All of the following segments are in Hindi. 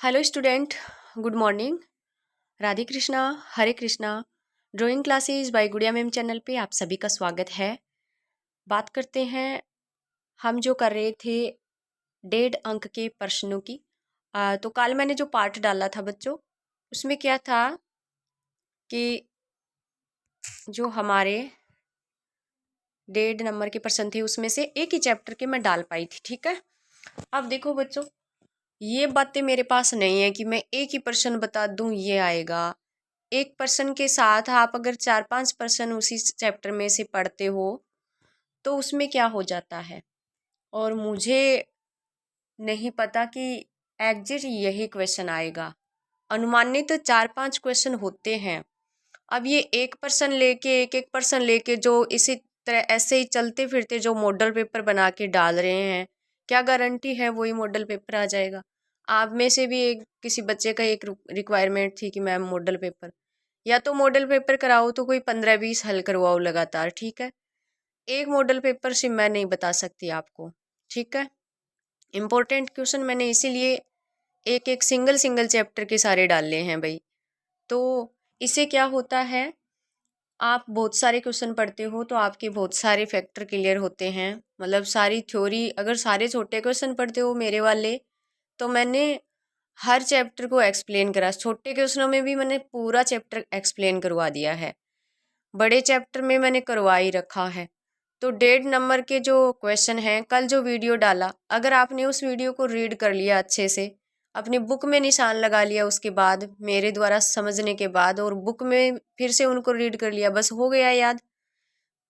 Hello student, good morning. Radhe Krishna, हरे कृष्णा। ड्राइंग क्लासेस बाय गुड़िया मैम चैनल पे आप सभी का स्वागत है। बात करते हैं, हम जो कर रहे थे 1.5 अंक के प्रश्नों की। तो कल मैंने जो पार्ट डाला था बच्चों, उसमें क्या था कि जो हमारे 1.5 नंबर के प्रश्न थे उसमें से एक ही चैप्टर के मैं डाल पाई थी। ठीक है, अब देखो बच्चों, ये बातें मेरे पास नहीं है कि मैं एक ही प्रश्न बता दूं ये आएगा। एक पर्सन के साथ आप अगर 4-5 पर्सन उसी चैप्टर में से पढ़ते हो तो उसमें क्या हो जाता है। और मुझे नहीं पता कि एग्जैक्ट यही क्वेश्चन आएगा। अनुमानित तो 4-5 क्वेश्चन होते हैं। अब ये एक पर्सन लेके एक एक पर्सन लेके जो इसी तरह ऐसे ही चलते फिरते जो मॉडल पेपर बना के डाल रहे हैं, क्या गारंटी है वही मॉडल पेपर आ जाएगा। आप में से भी एक किसी बच्चे का एक रिक्वायरमेंट थी कि मैम मॉडल पेपर, या तो मॉडल पेपर कराओ तो कोई 15-20 हल करवाओ लगातार। ठीक है, एक मॉडल पेपर से मैं नहीं बता सकती आपको। ठीक है, इम्पोर्टेंट क्वेश्चन मैंने इसीलिए एक एक सिंगल सिंगल चैप्टर के सारे डाले हैं भाई। तो इससे क्या होता है, आप बहुत सारे क्वेश्चन पढ़ते हो तो आपके बहुत सारे फैक्टर क्लियर होते हैं। मतलब सारी थ्योरी, अगर सारे छोटे क्वेश्चन पढ़ते हो मेरे वाले, तो मैंने हर चैप्टर को एक्सप्लेन करा। छोटे क्वेश्चनों में भी मैंने पूरा चैप्टर एक्सप्लेन करवा दिया है, बड़े चैप्टर में मैंने करवा ही रखा है। तो 1.5 नंबर के जो क्वेश्चन हैं, कल जो वीडियो डाला, अगर आपने उस वीडियो को रीड कर लिया अच्छे से, अपनी बुक में निशान लगा लिया, उसके बाद मेरे द्वारा समझने के बाद और बुक में फिर से उनको रीड कर लिया, बस हो गया याद।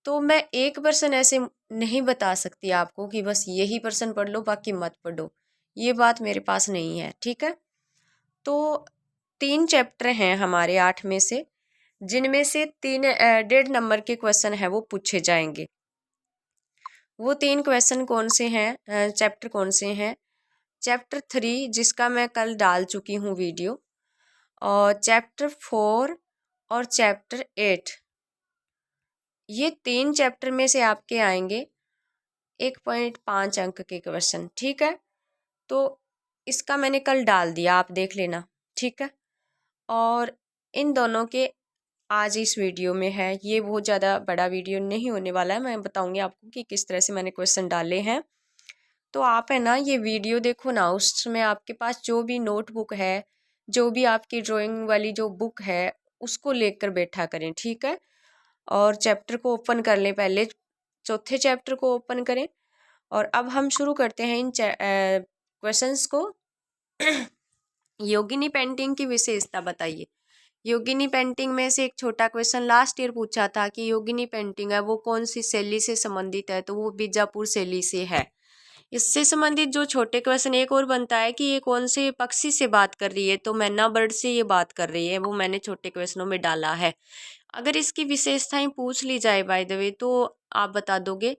तो मैं एक पर्सन ऐसे नहीं बता सकती आपको कि बस यही पर्सन पढ़ लो बाकी मत पढ़ो, ये बात मेरे पास नहीं है। ठीक है, तो 3 चैप्टर हैं हमारे 8 में से, जिनमें से 1.5 नंबर के क्वेश्चन है वो पूछे जाएंगे। वो 3 क्वेश्चन कौन से हैं, चैप्टर कौन से हैं? चैप्टर 3 जिसका मैं कल डाल चुकी हूँ वीडियो, और चैप्टर 4 और चैप्टर 8। ये 3 चैप्टर में से आपके आएंगे 1.5 अंक के क्वेश्चन। ठीक है, तो इसका मैंने कल डाल दिया, आप देख लेना। ठीक है, और इन दोनों के आज इस वीडियो में है। ये बहुत ज़्यादा बड़ा वीडियो नहीं होने वाला है, मैं बताऊंगी आपको कि किस तरह से मैंने क्वेश्चन डाले हैं। तो आप है ना ये वीडियो देखो ना, उसमें आपके पास जो भी नोटबुक है, जो भी आपकी ड्राइंग वाली जो बुक है, उसको लेकर बैठा करें। ठीक है, और चैप्टर को ओपन कर लें, पहले चौथे चैप्टर को ओपन करें। और अब हम शुरू करते हैं इन क्वेश्चंस को। योगिनी पेंटिंग की विशेषता बताइए। योगिनी पेंटिंग में से एक छोटा क्वेश्चन लास्ट ईयर पूछा था कि योगिनी पेंटिंग है वो कौन सी शैली से संबंधित है, तो वो बीजापुर शैली से है। इससे संबंधित जो छोटे क्वेश्चन एक और बनता है कि ये कौन से पक्षी से बात कर रही है, तो मैना बर्ड से ये बात कर रही है, वो मैंने छोटे क्वेश्चनों में डाला है। अगर इसकी विशेषताएं पूछ ली जाए बाय द वे, तो आप बता दोगे।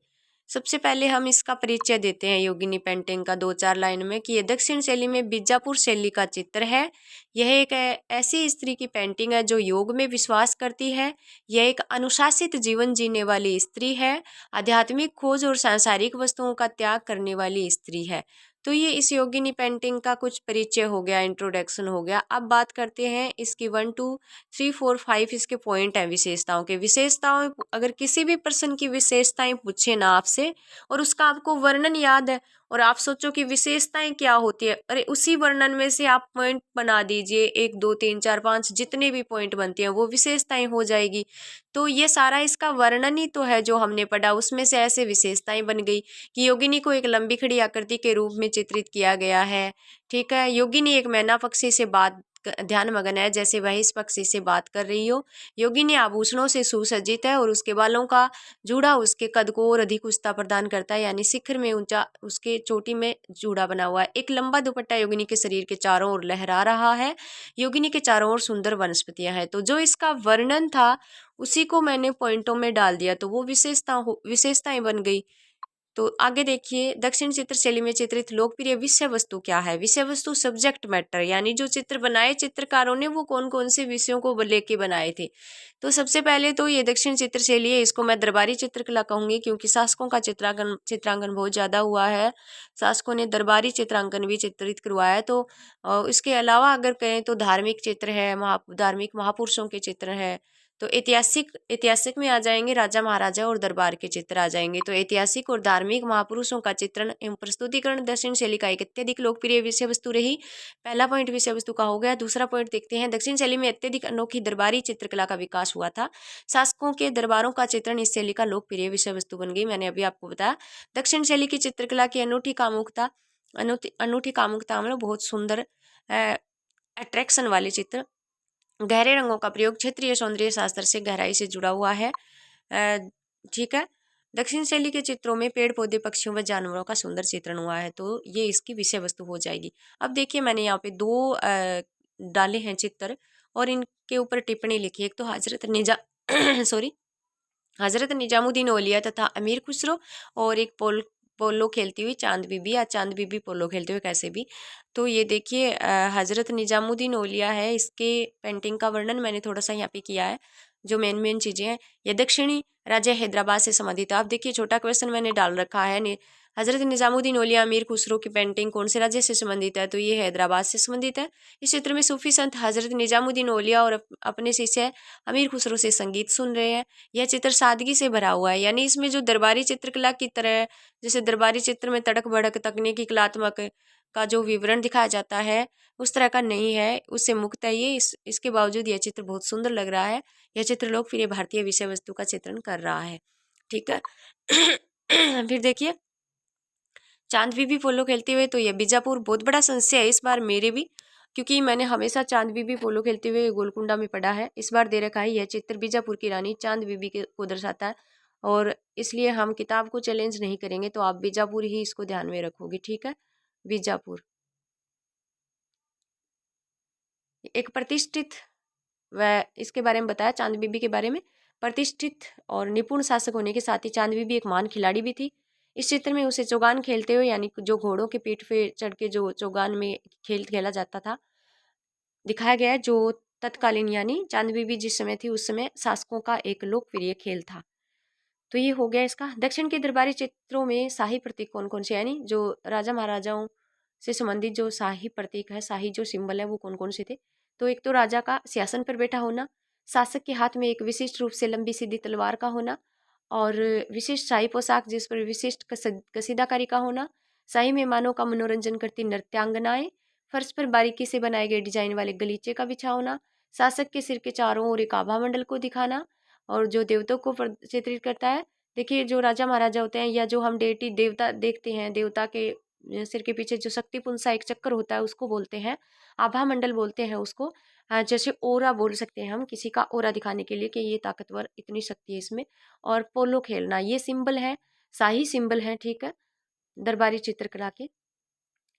सबसे पहले हम इसका परिचय देते हैं योगिनी पेंटिंग का 2-4 लाइन में, कि ये दक्षिण शैली में बीजापुर शैली का चित्र है। यह एक ऐसी स्त्री की पेंटिंग है जो योग में विश्वास करती है। यह एक अनुशासित जीवन जीने वाली स्त्री है, आध्यात्मिक खोज और सांसारिक वस्तुओं का त्याग करने वाली स्त्री है। तो ये इस योगिनी पेंटिंग का कुछ परिचय हो गया, इंट्रोडक्शन हो गया। अब बात करते हैं इसकी 1 2 3 4 5 इसके पॉइंट हैं विशेषताओं के। विशेषताओं, अगर किसी भी पर्सन की विशेषताएं पूछे ना आपसे, और उसका आपको वर्णन याद है, और आप सोचो कि विशेषताएं क्या होती है, अरे उसी वर्णन में से आप पॉइंट बना दीजिए, 1 2 3 4 5 जितने भी पॉइंट बनते हैं वो विशेषताएं हो जाएगी। तो ये सारा इसका वर्णन ही तो है जो हमने पढ़ा, उसमें से ऐसे विशेषताएं बन गई कि योगिनी को एक लंबी खड़ी आकृति के रूप में चित्रित किया गया है। ठीक है, योगिनी एक मैना पक्षी से बात ध्यान मगन है, जैसे वह इस पक्षी से बात कर रही हो। योगिनी आभूषणों से सुसज्जित है और उसके बालों का जूड़ा उसके कद को और अधिक उच्चता प्रदान करता है, यानी शिखर में ऊंचा उसके चोटी में जूड़ा बना हुआ है। एक लंबा दुपट्टा योगिनी के शरीर के चारों ओर लहरा रहा है। योगिनी के चारों ओर सुंदर वनस्पतियां हैं। तो जो इसका वर्णन था उसी को मैंने पॉइंटों में डाल दिया, तो वो विशेषताएं बन गई। तो आगे देखिए, दक्षिण चित्र शैली में चित्रित लोकप्रिय विषय वस्तु क्या है। विषय वस्तु सब्जेक्ट मैटर, यानी जो चित्र बनाए चित्रकारों ने वो कौन कौन से विषयों को लेके बनाए थे। तो सबसे पहले तो ये दक्षिण चित्र शैली है, इसको मैं दरबारी चित्रकला कहूंगी, क्योंकि शासकों का चित्रांकन बहुत ज्यादा हुआ है। शासकों ने दरबारी चित्रांकन भी चित्रित करवाया है। तो इसके अलावा अगर कहें तो धार्मिक चित्र है, धार्मिक महापुरुषों के चित्र है। तो ऐतिहासिक में आ जाएंगे राजा महाराजा और दरबार के चित्र आ जाएंगे। तो ऐतिहासिक और धार्मिक महापुरुषों का चित्रण एवं प्रस्तुतिकरण दक्षिण शैली का एक अत्यधिक लोकप्रिय विषय वस्तु रही। पहला पॉइंट विषय वस्तु का हो गया। दूसरा पॉइंट देखते हैं, दक्षिण शैली में अत्यधिक अनोखी दरबारी चित्रकला का विकास हुआ था। शासकों के दरबारों का चित्रण इस शैली का लोकप्रिय विषय वस्तु बन गई। मैंने अभी आपको बताया दक्षिण शैली की चित्रकला की अनूठी कामुकता मतलब बहुत सुंदर अट्रैक्शन वाले चित्र, गहरे रंगों का प्रयोग क्षेत्रीय सौंदर्य शास्त्र से गहराई से जुड़ा हुआ है। ठीक है, दक्षिण शैली के चित्रों में पेड़ पौधे पक्षियों व जानवरों का सुंदर चित्रण हुआ है। तो ये इसकी विषय वस्तु हो जाएगी। अब देखिए मैंने यहाँ पे दो डाले हैं चित्र और इनके ऊपर टिप्पणी लिखी है। एक तो हजरत निजामुद्दीन औलिया तथा अमीर खुसरो, और एक पोलो खेलती हुई चांद बीबी या चांद बीबी पोलो खेलते हुए कैसे भी। तो ये देखिए हजरत निजामुद्दीन औलिया है, इसके पेंटिंग का वर्णन मैंने थोड़ा सा यहाँ पे किया है। जो मेन चीज़ें हैं, ये दक्षिणी राज्य हैदराबाद से संबंधित है। आप देखिए छोटा क्वेश्चन मैंने डाल रखा है, हजरत निजामुद्दीन औलिया अमीर खुसरो की पेंटिंग कौन से राज्य से संबंधित है। तो ये हैदराबाद से संबंधित है। इस चित्र में सूफी संत हजरत निजामुद्दीन औलिया और अपने शिष्य अमीर खुसरो से संगीत सुन रहे हैं। यह चित्र सादगी से भरा हुआ है, यानी इसमें जो दरबारी चित्रकला की तरह, जैसे दरबारी चित्र में तड़क भड़क तकनीकी कलात्मक का जो विवरण दिखाया जाता है उस तरह का नहीं है, उससे मुक्त है ये। इसके बावजूद यह चित्र बहुत सुंदर लग रहा है। यह चित्र लोकप्रिय भारतीय विषय वस्तु का चित्रण कर रहा है। ठीक है फिर देखिए चांद बीबी पोलो खेलते हुए, तो यह बीजापुर बहुत बड़ा संशय है इस बार मेरे भी, क्योंकि मैंने हमेशा चांद बीबी पोलो खेलते हुए गोलकुंडा में पढ़ा है। इस बार दे रखा है यह चित्र बीजापुर की रानी चांद बीबी को दर्शाता है, और इसलिए हम किताब को चैलेंज नहीं करेंगे। तो आप बीजापुर ही इसको ध्यान में रखोगे। ठीक है, बीजापुर एक प्रतिष्ठित, व इसके बारे में बताया चांद बीबी के बारे में, प्रतिष्ठित और निपुण शासक होने के साथ ही चांद बीबी एक महान खिलाड़ी भी थी। इस चित्र में उसे चौगान खेलते हुए, यानी जो घोड़ों के पीठ पे चढ़ के जो चौगान में खेल खेला जाता था, दिखाया गया है। जो तत्कालीन यानी चांद बीबी जिस समय थी उस समय शासकों का एक लोकप्रिय खेल था। तो ये हो गया इसका। दक्षिण के दरबारी चित्रों में शाही प्रतीक कौन कौन से, यानी जो राजा महाराजाओं से संबंधित जो शाही प्रतीक है, शाही जो सिंबल है वो कौन कौन से थे। तो एक तो राजा का सिंहासन पर बैठा होना, शासक के हाथ में एक विशिष्ट रूप से लंबी सीधी तलवार का होना, और विशिष्ट शाही पोशाक जिस पर विशिष्ट कसीदाकारी का होना, शाही मेहमानों का मनोरंजन करती नृत्यांगनाएं, फर्श पर बारीकी से बनाए गए डिजाइन वाले गलीचे का बिछा होना, शासक के सिर के चारों ओर एक आभा मंडल को दिखाना, और जो देवताओं को चित्रित करता है। देखिए जो राजा महाराजा होते हैं, या जो हम डेटी देवता देखते हैं, देवता के सिर के पीछे जो शक्तिपूर्ण सा एक चक्कर होता है उसको बोलते हैं आभा मंडल बोलते हैं उसको। जैसे ओरा बोल सकते हैं हम किसी का ओरा दिखाने के लिए कि ये ताकतवर, इतनी शक्ति है इसमें। और पोलो खेलना ये सिंबल है, शाही सिंबल है। ठीक है, दरबारी चित्रकला के।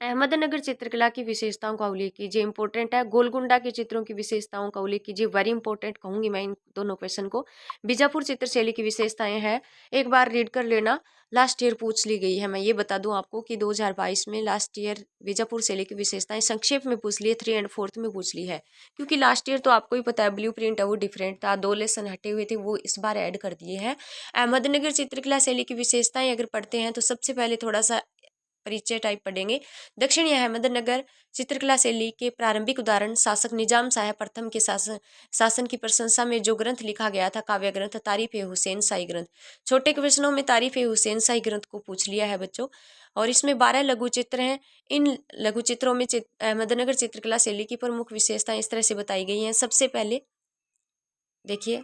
अहमदनगर चित्रकला की विशेषताओं का उल्लेख कीजिए, इंपॉर्टेंट है। गोलकुंडा के चित्रों की विशेषताओं का उल्लेख कीजिए, वेरी इंपॉर्टेंट कहूंगी मैं इन दोनों क्वेश्चन को। बीजापुर चित्रशैली की विशेषताएं हैं, एक बार रीड कर लेना, लास्ट ईयर पूछ ली गई है। मैं ये बता दूं आपको कि 2022 में लास्ट ईयर बीजापुर शैली की विशेषताएं संक्षेप में पूछ ली है, 3 और 4 में पूछ ली है। क्योंकि लास्ट ईयर तो आपको ही पता है ब्लू प्रिंट है वो डिफरेंट था, 2 लेसन हटे हुए थे, वो इस बार ऐड कर दिए हैं। अहमदनगर चित्रकला शैली की विशेषताएं अगर पढ़ते हैं तो सबसे पहले थोड़ा सा परिचय टाइप पढ़ेंगे। दक्षिणी अहमदनगर चित्रकला शैली के प्रारंभिक उदाहरण शासक निजाम शाह प्रथम के शासन की प्रशंसा में जो ग्रंथ लिखा गया था, काव्य ग्रंथ तारीफ ए हुसैन शाही ग्रंथ। छोटे क्वेश्चनों में तारीफ ए हुसैन शाही ग्रंथ को पूछ लिया है बच्चों, और इसमें 12 लघु चित्र हैं। इन लघु चित्रों में अहमदनगर चित्रकला शैली की प्रमुख विशेषताएं इस तरह से बताई गई हैं। सबसे पहले देखिए,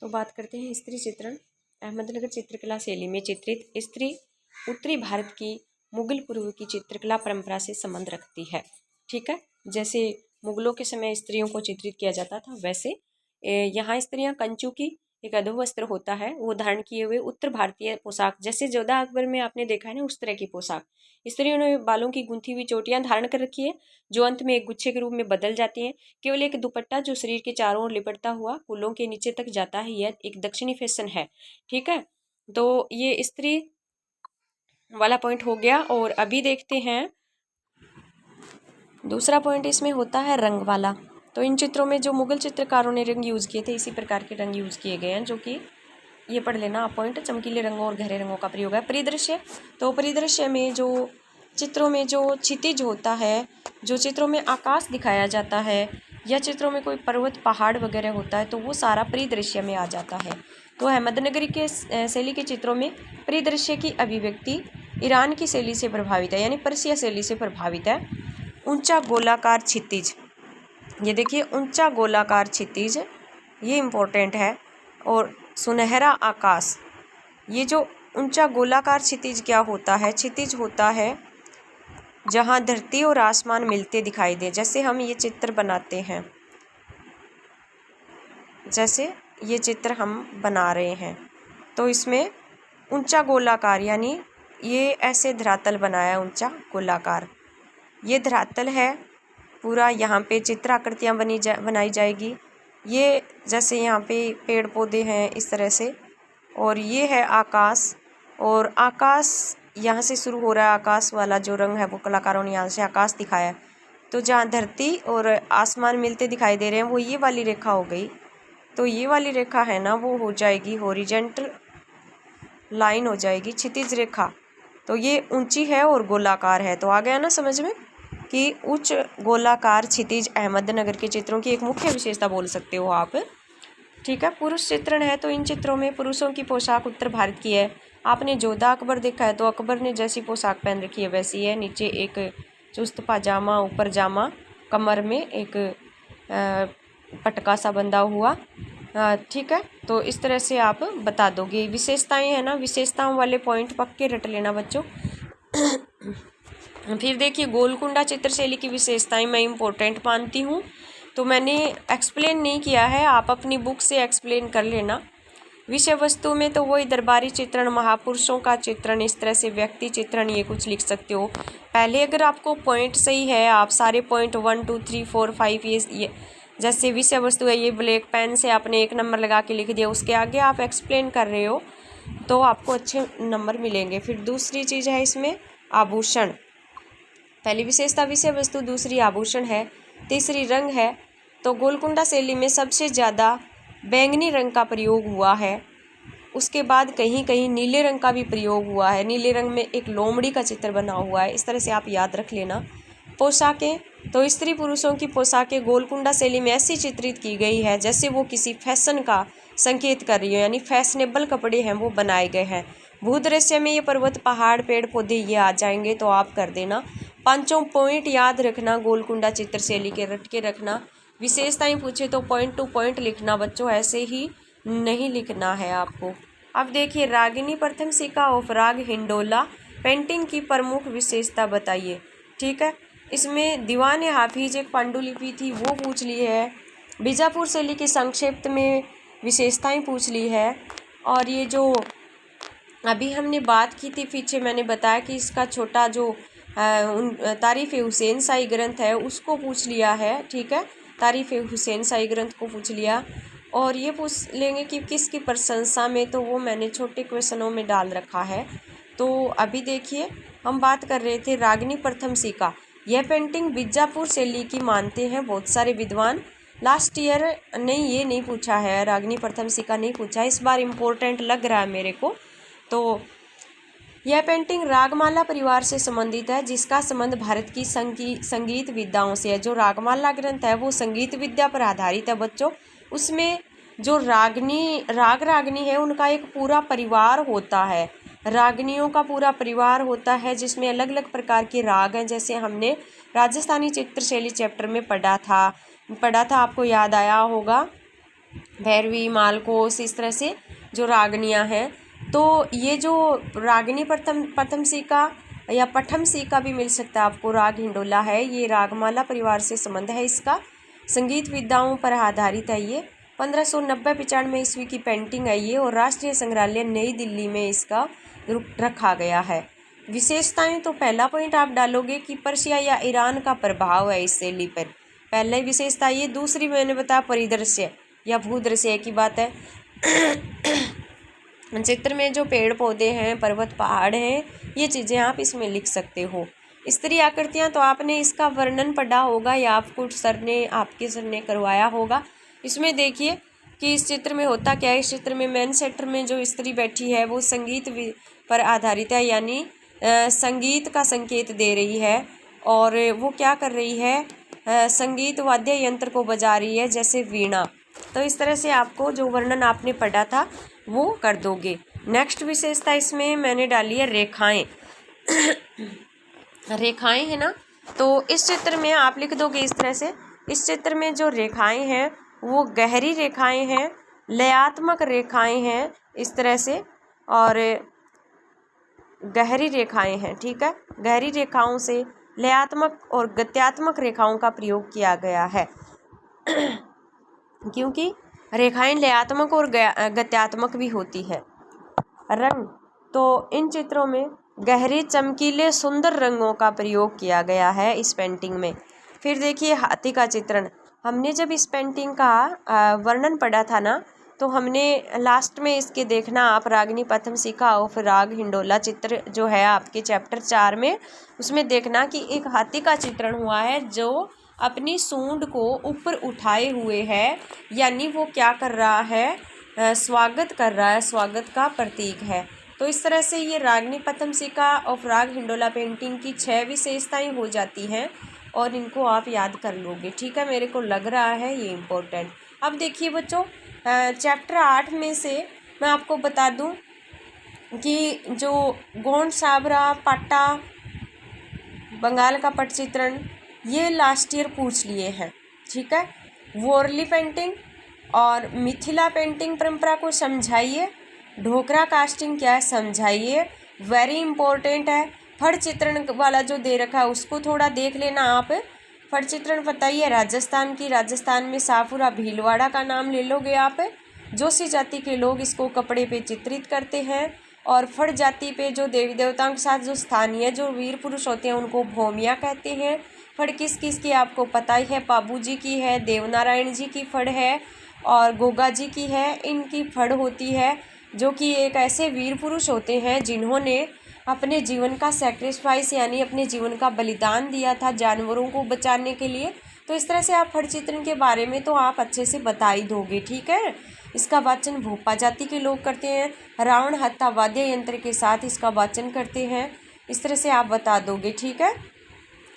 तो बात करते हैं स्त्री चित्रण। अहमदनगर चित्रकला शैली में चित्रित स्त्री उत्तरी भारत की मुगल पूर्व की चित्रकला परंपरा से संबंध रखती है। ठीक है, जैसे मुगलों के समय स्त्रियों को चित्रित किया जाता था, वैसे यहाँ स्त्रियां कंचू की एक अधोवस्त्र होता है वो धारण किए हुए उत्तर भारतीय पोशाक, जैसे जोधा अकबर में आपने देखा है ना उस तरह की पोशाक। स्त्रियों ने बालों की गूंथी हुई चोटियां धारण कर रखी है जो अंत में एक गुच्छे के रूप में बदल जाती हैं। केवल एक दुपट्टा जो शरीर के चारों ओर लिपटता हुआ कूलों के नीचे तक जाता है, यह एक दक्षिणी फैशन है। ठीक है, तो ये स्त्री वाला पॉइंट हो गया। और अभी देखते हैं दूसरा पॉइंट, इसमें होता है रंग वाला। तो इन चित्रों में जो मुगल चित्रकारों ने रंग यूज़ किए थे इसी प्रकार के रंग यूज़ किए गए हैं, जो कि ये पढ़ लेना आप पॉइंट, चमकीले रंगों और गहरे रंगों का प्रयोग है। परिदृश्य, तो परिदृश्य में जो चित्रों में जो क्षितिज होता है, जो चित्रों में आकाश दिखाया जाता है या चित्रों में कोई पर्वत पहाड़ वगैरह होता है तो वो सारा परिदृश्य में आ जाता है। तो अहमदनगरी के शैली के चित्रों में परिदृश्य की अभिव्यक्ति ईरान की शैली से प्रभावित है, यानी पर्शिया शैली से प्रभावित है। ऊंचा गोलाकार क्षितिज, ये देखिए ऊंचा गोलाकार क्षितिज, ये इम्पोर्टेंट है। और सुनहरा आकाश, ये जो ऊंचा गोलाकार क्षितिज क्या होता है, क्षितिज होता है जहां धरती और आसमान मिलते दिखाई दे। जैसे हम ये चित्र बनाते हैं, जैसे ये चित्र हम बना रहे हैं तो इसमें ऊंचा गोलाकार, यानी ये ऐसे धरातल बनाया ऊंचा गोलाकार, ये धरातल है पूरा। यहाँ पे चित्र आकृतियाँ बनाई जाएगी। ये जैसे यहाँ पे पेड़ पौधे हैं इस तरह से, और ये है आकाश, और आकाश यहाँ से शुरू हो रहा है। आकाश वाला जो रंग है वो कलाकारों ने यहाँ से आकाश दिखाया है। तो जहाँ धरती और आसमान मिलते दिखाई दे रहे हैं वो ये वाली रेखा हो गई। तो ये वाली रेखा है ना वो हो जाएगी हॉरिजॉन्टल लाइन हो जाएगी, क्षितिज रेखा। तो ये ऊंची है और गोलाकार है। तो आ गया ना समझ में कि उच्च गोलाकार क्षितिज अहमदनगर के चित्रों की एक मुख्य विशेषता बोल सकते हो आप। ठीक है, पुरुष चित्रण है तो इन चित्रों में पुरुषों की पोशाक उत्तर भारत की है। आपने जोधा अकबर देखा है तो अकबर ने जैसी पोशाक पहन रखी है वैसी है, नीचे एक चुस्त पाजामा, ऊपर जामा, कमर में एक पटका सा बंधा हुआ। ठीक है, तो इस तरह से आप बता दोगे। विशेषताएं है ना, विशेषताओं वाले पॉइंट पक्के रट लेना बच्चों। फिर देखिए गोलकुंडा चित्रशैली की विशेषताएं मैं इम्पोर्टेंट मानती हूँ, तो मैंने एक्सप्लेन नहीं किया है, आप अपनी बुक से एक्सप्लेन कर लेना। विषय वस्तु में तो वही दरबारी चित्रण, महापुरुषों का चित्रण, इस तरह से व्यक्ति चित्रण, ये कुछ लिख सकते हो। पहले अगर आपको पॉइंट सही है, आप सारे पॉइंट 1 2 3 4 5 ये जैसे विषय वस्तु है, ये ब्लैक पेन से आपने 1 नंबर लगा के लिख दिया, उसके आगे आप एक्सप्लेन कर रहे हो तो आपको अच्छे नंबर मिलेंगे। फिर दूसरी चीज़ है इसमें आभूषण। पहली विशेषता विषय वस्तु, दूसरी आभूषण है, तीसरी रंग है। तो गोलकुंडा शैली में सबसे ज़्यादा बैंगनी रंग का प्रयोग हुआ है, उसके बाद कहीं कहीं नीले रंग का भी प्रयोग हुआ है। नीले रंग में एक लोमड़ी का चित्र बना हुआ है, इस तरह से आप याद रख लेना। पोशाकें, तो स्त्री पुरुषों की पोशाकें गोलकुंडा शैली में ऐसी चित्रित की गई है जैसे वो किसी फैशन का संकेत कर रही हो, यानी फैशनेबल कपड़े हैं वो बनाए गए हैं। भूदृश्य में ये पर्वत पहाड़ पेड़ पौधे ये आ जाएंगे, तो आप कर देना। 5 पॉइंट याद रखना, गोलकुंडा चित्र शैली के रट के रखना। विशेषताएं पूछे तो पॉइंट टू पॉइंट लिखना बच्चों, ऐसे ही नहीं लिखना है आपको। अब देखिए रागिनी प्रथम सिका ऑफ राग हिंडोला पेंटिंग की प्रमुख विशेषता बताइए। ठीक है, इसमें दीवान हाफिज एक पांडुलिपि थी वो पूछ ली है। बीजापुर शैली की संक्षिप्त में विशेषताएं पूछ ली है। और ये जो अभी हमने बात की थी पीछे, मैंने बताया कि इसका छोटा जो तारीफ हुसैन शाही ग्रंथ है उसको पूछ लिया है। ठीक है, तारीफ हुसैन शाही ग्रंथ को पूछ लिया। और ये पूछ लेंगे कि किसकी प्रशंसा में, तो वो मैंने छोटे क्वेश्चनों में डाल रखा है। तो अभी देखिए हम बात कर रहे थे रागिनी प्रथम सिका। यह पेंटिंग बीजापुर शैली की मानते हैं बहुत सारे विद्वान। लास्ट ईयर नहीं, ये नहीं पूछा है, रागिनी प्रथम सिका नहीं पूछा, इस बार इम्पोर्टेंट लग रहा है मेरे को। तो यह पेंटिंग रागमाला परिवार से संबंधित है जिसका संबंध भारत की संगीत विद्याओं से है। जो रागमाला ग्रंथ है वो संगीत विद्या पर आधारित है बच्चों। उसमें जो रागनी है उनका एक पूरा परिवार होता है, रागनियों का पूरा परिवार होता है जिसमें अलग अलग प्रकार के राग हैं। जैसे हमने राजस्थानी चित्रशैली चैप्टर में पढ़ा था, आपको याद आया होगा, भैरवी, मालकोस, इस तरह से जो रागनियाँ हैं। तो ये जो रागिनी प्रथम सिका या पठम सिका भी मिल सकता है आपको, राग हिंडोला है, ये रागमाला परिवार से संबंध है इसका, संगीत विद्याओं पर आधारित है ये। 1590-95 ईस्वी की पेंटिंग है ये, और राष्ट्रीय संग्रहालय नई दिल्ली में इसका रखा गया है। विशेषताएं तो पहला पॉइंट आप डालोगे कि पर्शिया या ईरान का प्रभाव है इस शैली पर, पहला ही विशेषता ये। दूसरी मैंने बताया परिदृश्य या भूदृश्य की बात है। चित्र में जो पेड़ पौधे हैं, पर्वत पहाड़ हैं, ये चीज़ें आप इसमें लिख सकते हो। स्तरीय आकृतियाँ तो आपने इसका वर्णन पढ़ा होगा या आपको आपके सर ने करवाया होगा। इसमें देखिए कि इस चित्र में होता क्या है। इस चित्र में मेन सेक्टर में जो स्त्री बैठी है वो संगीत पर आधारित है, यानी संगीत का संकेत दे रही है, और वो क्या कर रही है, संगीत वाद्य यंत्र को बजा रही है, जैसे वीणा। तो इस तरह से आपको जो वर्णन आपने पढ़ा था वो कर दोगे। नेक्स्ट विशेषता इसमें मैंने डाली है रेखाएं। रेखाएं है ना, तो इस चित्र में आप लिख दोगे इस तरह से। इस चित्र में जो रेखाएं हैं वो गहरी रेखाएं हैं, लयात्मक रेखाएं हैं इस तरह से, और गहरी रेखाएं हैं, ठीक है। गहरी रेखाओं से लयात्मक और गत्यात्मक रेखाओं का प्रयोग किया गया है। क्योंकि रेखाएं लयात्मक और गत्यात्मक भी होती है। रंग तो इन चित्रों में गहरे चमकीले सुंदर रंगों का प्रयोग किया गया है इस पेंटिंग में। फिर देखिए हाथी का चित्रण। हमने जब इस पेंटिंग का वर्णन पढ़ा था ना, तो हमने लास्ट में इसके देखना आप रागिनी प्रथम शिखा ऑफ राग हिंडोला चित्र जो है आपके चैप्टर 4 में, उसमें देखना कि एक हाथी का चित्रण हुआ है जो अपनी सूंड को ऊपर उठाए हुए है, यानी वो क्या कर रहा है, स्वागत कर रहा है, स्वागत का प्रतीक है। तो इस तरह से ये रागिनी प्रथम शिखा ऑफ राग हिंडोला पेंटिंग की 6 विशेषताएं हो जाती हैं, और इनको आप याद कर लोगे, ठीक है। मेरे को लग रहा है ये इम्पोर्टेंट। अब देखिए बच्चों, चैप्टर 8 में से मैं आपको बता दूं कि जो गोंड साबरा पाट्टा बंगाल का पट चित्रण ये लास्ट ईयर पूछ लिए हैं, ठीक है। वॉरली पेंटिंग और मिथिला पेंटिंग परंपरा को समझाइए। ढोकरा कास्टिंग क्या है समझाइए, वेरी इंपॉर्टेंट है। फड़ चित्रण वाला जो दे रखा है उसको थोड़ा देख लेना आप। फड़ चित्रण बताइए राजस्थान की, राजस्थान में साफूरा भीलवाड़ा का नाम ले लोगे आप। जोशी जाति के लोग इसको कपड़े पे चित्रित करते हैं, और फड़ जाति पे जो देवी देवताओं के साथ जो स्थानीय जो वीर पुरुष होते हैं उनको भौमिया कहते हैं। फड़ किस किस की आपको पता ही है, पाबू जी की है, देवनारायण जी की फड़ है, और गोगा जी की है। इनकी फड़ होती है जो कि एक ऐसे वीर पुरुष होते हैं जिन्होंने अपने जीवन का सैक्रिफाइस यानी अपने जीवन का बलिदान दिया था जानवरों को बचाने के लिए। तो इस तरह से आप फड़ चित्रण के बारे में तो आप अच्छे से बता ही दोगे, ठीक है। इसका वाचन भोपा जाति के लोग करते हैं, रावण हत्ता वाद्य यंत्र के साथ इसका वाचन करते हैं। इस तरह से आप बता दोगे, ठीक है।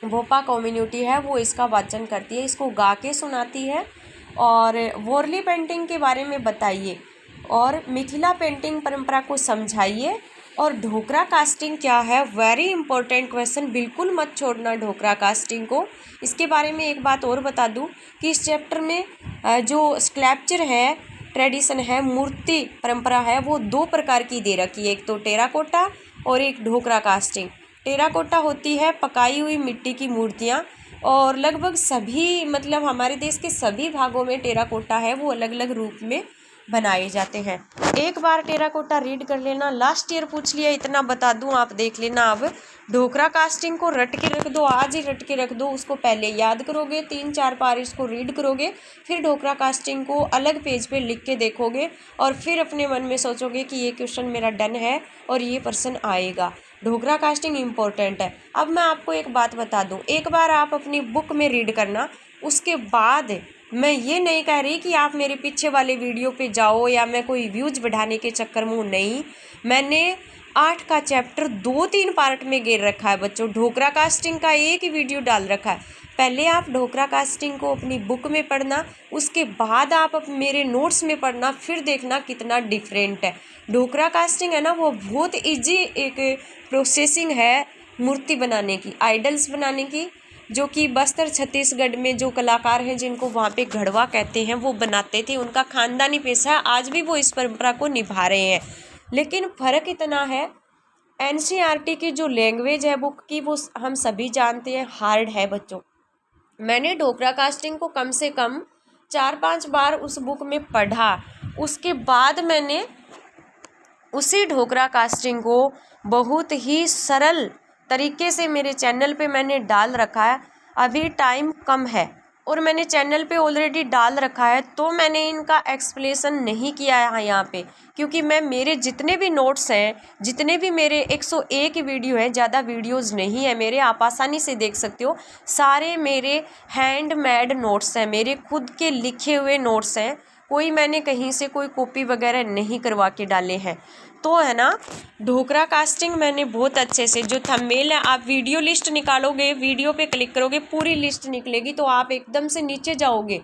भोपा कम्युनिटी है वो इसका वाचन करती है, इसको गा के सुनाती है। और वॉरली पेंटिंग के बारे में बताइए, और मिथिला पेंटिंग परंपरा को समझाइए। और ढोकरा कास्टिंग क्या है, वेरी इंपॉर्टेंट क्वेश्चन, बिल्कुल मत छोड़ना ढोकरा कास्टिंग को। इसके बारे में एक बात और बता दूं कि इस चैप्टर में जो स्कल्पचर है, ट्रेडिशन है, मूर्ति परंपरा है, वो 2 प्रकार की दे रखी है, एक तो टेराकोटा और एक ढोकरा कास्टिंग। टेराकोटा होती है पकाई हुई मिट्टी की मूर्तियाँ, और लगभग सभी मतलब हमारे देश के सभी भागों में टेराकोटा है वो अलग अलग रूप में बनाए जाते हैं। एक बार टेराकोटा रीड कर लेना, लास्ट ईयर पूछ लिया, इतना बता दूं आप देख लेना। अब ढोकरा कास्टिंग को रट के रख दो, आज ही रट के रख दो, उसको पहले याद करोगे, 3-4 बार इसको रीड करोगे, फिर ढोकरा कास्टिंग को अलग पेज पे लिख के देखोगे, और फिर अपने मन में सोचोगे कि ये क्वेश्चन मेरा डन है और ये प्रश्न आएगा। ढोकरा कास्टिंग इम्पोर्टेंट है। अब मैं आपको एक बात बता दूं, एक बार आप अपनी बुक में रीड करना, उसके बाद मैं ये नहीं कह रही कि आप मेरे पीछे वाले वीडियो पे जाओ या मैं कोई व्यूज बढ़ाने के चक्कर में हूँ, नहीं। मैंने 8 का चैप्टर 2-3 पार्ट में घेर रखा है बच्चों, ढोकरा कास्टिंग का एक ही वीडियो डाल रखा है। पहले आप ढोकरा कास्टिंग को अपनी बुक में पढ़ना, उसके बाद आप मेरे नोट्स में पढ़ना, फिर देखना कितना डिफरेंट है। ढोकरा कास्टिंग है ना वो बहुत ईजी एक प्रोसेसिंग है मूर्ति बनाने की, आइडल्स बनाने की, जो कि बस्तर छत्तीसगढ़ में जो कलाकार हैं जिनको वहाँ पे घड़वा कहते हैं वो बनाते थे, उनका खानदानी पेशा है, आज भी वो इस परंपरा को निभा रहे हैं। लेकिन फ़र्क इतना है, एनसीईआरटी की जो लैंग्वेज है बुक की वो हम सभी जानते हैं हार्ड है बच्चों। मैंने ढोकरा कास्टिंग को कम से कम 4-5 बार उस बुक में पढ़ा, उसके बाद मैंने उसी ढोकरा कास्टिंग को बहुत ही सरल तरीके से मेरे चैनल पे मैंने डाल रखा है। अभी टाइम कम है और मैंने चैनल पे ऑलरेडी डाल रखा है, तो मैंने इनका एक्सप्लेनेशन नहीं किया है यहाँ पे, क्योंकि मैं मेरे जितने भी नोट्स हैं, जितने भी मेरे 101 वीडियो है, ज़्यादा वीडियोस नहीं है मेरे, आप आसानी से देख सकते हो, सारे मेरे हैंडमेड नोट्स हैं, मेरे खुद के लिखे हुए नोट्स हैं, कोई मैंने कहीं से कोई कॉपी वगैरह नहीं करवा के डाले हैं। तो है ना, ढोकरा कास्टिंग मैंने बहुत अच्छे से, जो थंबनेल है, आप वीडियो लिस्ट निकालोगे, वीडियो पे क्लिक करोगे, पूरी लिस्ट निकलेगी, तो आप एकदम से नीचे जाओगे।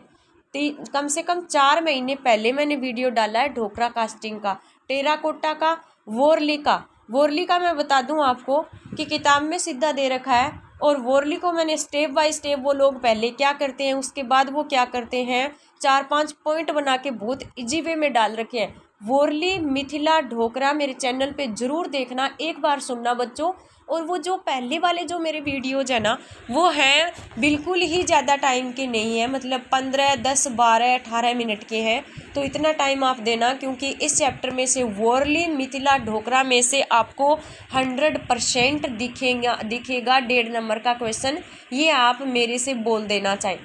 कम से कम 4 महीने पहले मैंने वीडियो डाला है ढोकरा कास्टिंग का, टेराकोटा का, वोरली का मैं बता दूं आपको कि किताब में सीधा दे रखा है, और वोरली को मैंने स्टेप बाय स्टेप, वो लोग पहले क्या करते हैं उसके बाद वो क्या करते हैं, 4-5 पॉइंट बना के बहुत इजी वे में डाल रखे हैं। वोरली मिथिला ढोकरा मेरे चैनल पे ज़रूर देखना, एक बार सुनना बच्चों। और वो जो पहले वाले जो मेरे वीडियोज है ना, वो हैं बिल्कुल ही ज़्यादा टाइम के नहीं है, मतलब 15, 10, 12, 18 मिनट के हैं, तो इतना टाइम आप देना, क्योंकि इस चैप्टर में से वोरली मिथिला ढोकरा में से आपको 100% दिखेगा 1.5 नंबर का क्वेश्चन। ये आप मेरे से बोल देना चाहिए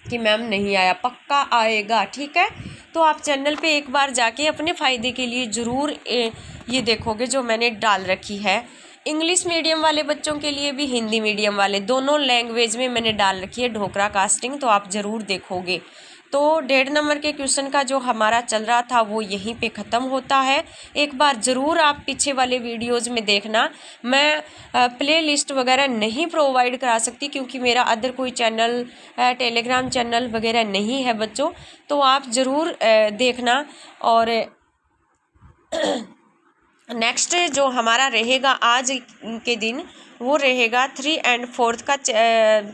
कि मैम नहीं आया, पक्का आएगा, ठीक है। तो आप चैनल पे एक बार जाके अपने फ़ायदे के लिए ज़रूर ये देखोगे जो मैंने डाल रखी है। इंग्लिश मीडियम वाले बच्चों के लिए भी, हिंदी मीडियम वाले, दोनों लैंग्वेज में मैंने डाल रखी है ढोकरा कास्टिंग, तो आप ज़रूर देखोगे। तो 1.5 नंबर के क्वेश्चन का जो हमारा चल रहा था वो यहीं पे ख़त्म होता है। एक बार ज़रूर आप पीछे वाले वीडियोस में देखना। मैं प्ले लिस्ट वगैरह नहीं प्रोवाइड करा सकती, क्योंकि मेरा अदर कोई चैनल, टेलीग्राम चैनल वगैरह नहीं है बच्चों, तो आप ज़रूर देखना। और नेक्स्ट जो हमारा रहेगा आज के दिन, वो रहेगा 3 और 4 का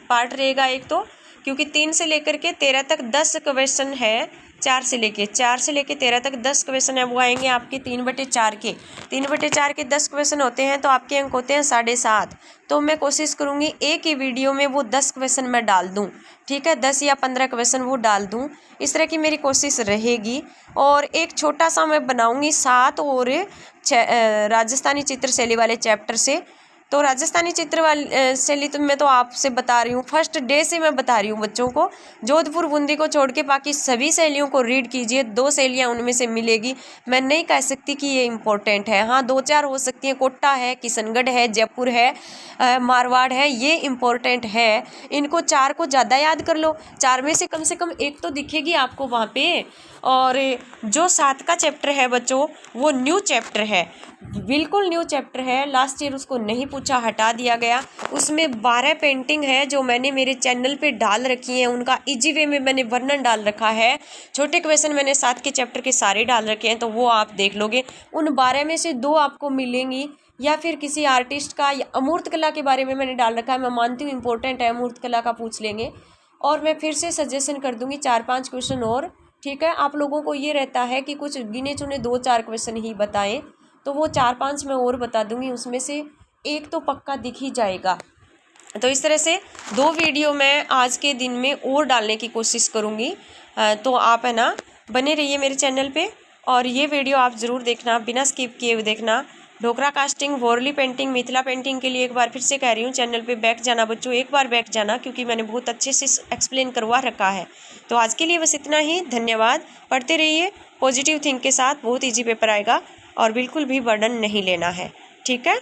पार्ट रहेगा एक, तो क्योंकि 3 से लेकर के 13 तक 10 क्वेश्चन है, 4 से लेके 13 तक 10 क्वेश्चन है, वो आएंगे आपके 3/4 के। 3/4 के 10 क्वेश्चन होते हैं, तो आपके अंक होते हैं 7.5। तो मैं कोशिश करूँगी एक ही वीडियो में वो 10 क्वेश्चन मैं डाल दूँ, ठीक है, 10 या 15 क्वेश्चन वो डाल दूँ, इस तरह की मेरी कोशिश रहेगी। और एक छोटा सा मैं बनाऊँगी 7 और राजस्थानी चित्रशैली वाले चैप्टर से। तो राजस्थानी चित्र वाली शैली तो मैं तो आपसे बता रही हूँ, फर्स्ट डे से मैं बता रही हूँ बच्चों को, जोधपुर बूंदी को छोड़ के बाकी सभी शैलियों को रीड कीजिए, 2 शैलियाँ उनमें से मिलेगी। मैं नहीं कह सकती कि ये इम्पोर्टेंट है, हाँ 2-4 हो सकती हैं, कोटा है, किशनगढ़ है, जयपुर है, मारवाड़ है, ये इम्पोर्टेंट है। इनको 4 को ज़्यादा याद कर लो, 4 में से कम एक तो दिखेगी आपको वहाँ पे। और जो 7 का चैप्टर है बच्चों, वो न्यू चैप्टर है, बिल्कुल न्यू चैप्टर है, लास्ट ईयर उसको नहीं पूछा, हटा दिया गया। उसमें 12 पेंटिंग है जो मैंने मेरे चैनल पे डाल रखी हैं, उनका इजी वे में मैंने वर्णन डाल रखा है। छोटे क्वेश्चन मैंने 7 के चैप्टर के सारे डाल रखे हैं, तो वो आप देख लोगे। उन 12 में से 2 आपको मिलेंगी, या फिर किसी आर्टिस्ट का, या अमूर्त कला के बारे में मैंने डाल रखा है, मैं मानती हूँ इंपॉर्टेंट है, अमूर्त कला का पूछ लेंगे। और मैं फिर से सजेशन कर दूँगी 4-5 क्वेश्चन और, ठीक है। आप लोगों को ये रहता है कि कुछ गिने चुने 2-4 क्वेश्चन ही बताएं, तो वो 4-5 मैं और बता दूंगी, उसमें से एक तो पक्का दिख ही जाएगा। तो इस तरह से 2 वीडियो मैं आज के दिन में और डालने की कोशिश करूँगी। तो आप है ना बने रहिए मेरे चैनल पे, और ये वीडियो आप ज़रूर देखना, बिना स्किप किए हुए देखना। Dhokra casting, वोरली painting, Mithila painting के लिए एक बार फिर से कह रही हूँ, चैनल पे बैठ जाना बच्चों, एक बार बैठ जाना, क्योंकि मैंने बहुत अच्छे से एक्सप्लेन करवा रखा है। तो आज के लिए बस इतना ही, धन्यवाद। पढ़ते रहिए पॉजिटिव थिंक के साथ, बहुत ईजी पेपर आएगा, और बिल्कुल भी बर्डन नहीं लेना है, ठीक है।